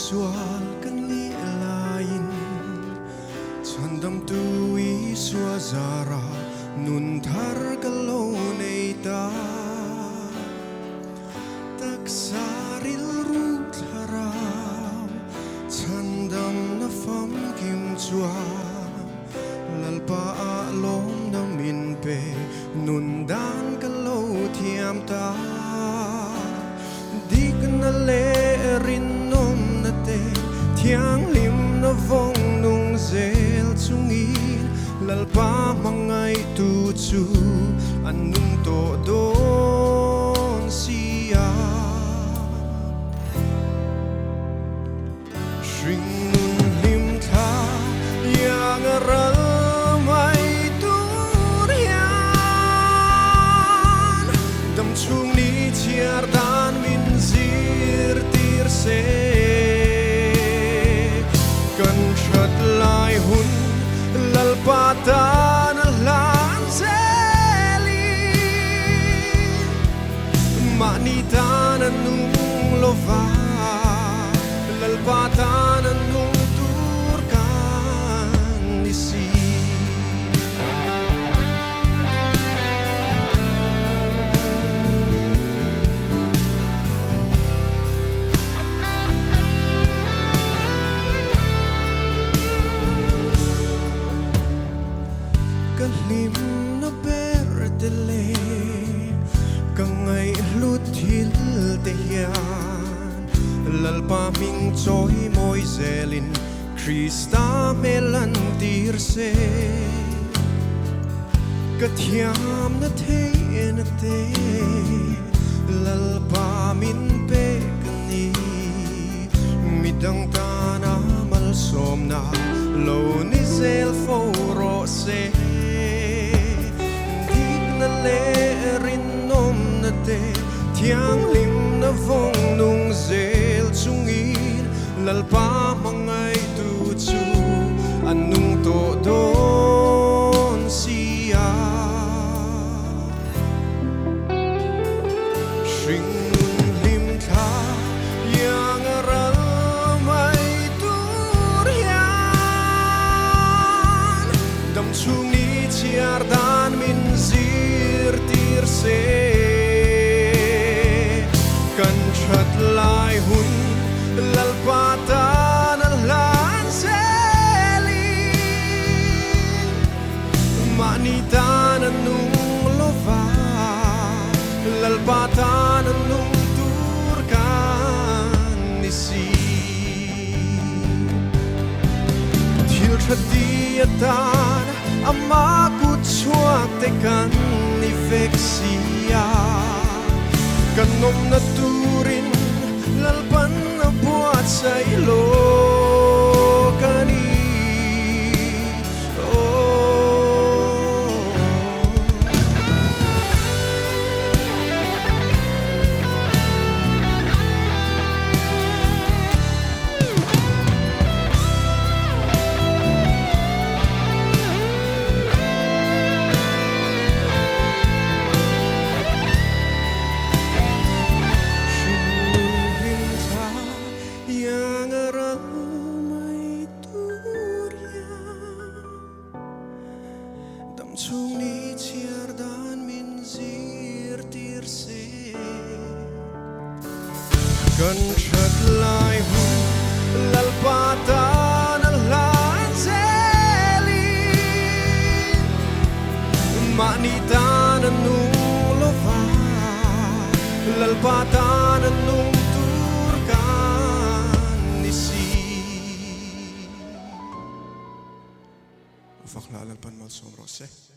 sual kan ni lain chandam tu i suazara nun thar kalo nei ta taksaril rutharam chandam na fam kim chua lalpa alom na min pe nun dan kalo thiam ta dik na le rin nom na te thiang lim na vong nung zel chungin lalpa mangai tu chu anung to don sia shring nun lim tha yang ral mai tu rian dam chung ni chiar dan min zir tir se kan chat lai hun lalpa tan lan zeli mani tan nung lova lalpa tan nung tur kan disi lim na berdele kangai lut hil te hian lalpa ming choi moi zelin Krista melan tir se kathiam na the na te lalpa min pe kani midang ta na mal som na lo ni zel fo ro se le rin nom na te thiang lim na vong nung zel chungin lalpa mangai tu chu anung to don sia shring nun lim tha yang ral mai tu rian dam chung ni chiar dan min tir se kan chat lai hun lalpa tan lan zeli mani tan nung lova lalpa tan nung tur kan nisi thil thati atan ama ku chuak te kan ni vexia kanom na turin lalpan na buat sa ilo kani chung ni chiar dan min zir tir se kan chat lai hun lalpa tan lan zeli mani tan nung lova lalpa tan nung tur kan nisi fakla lalpan mal som rose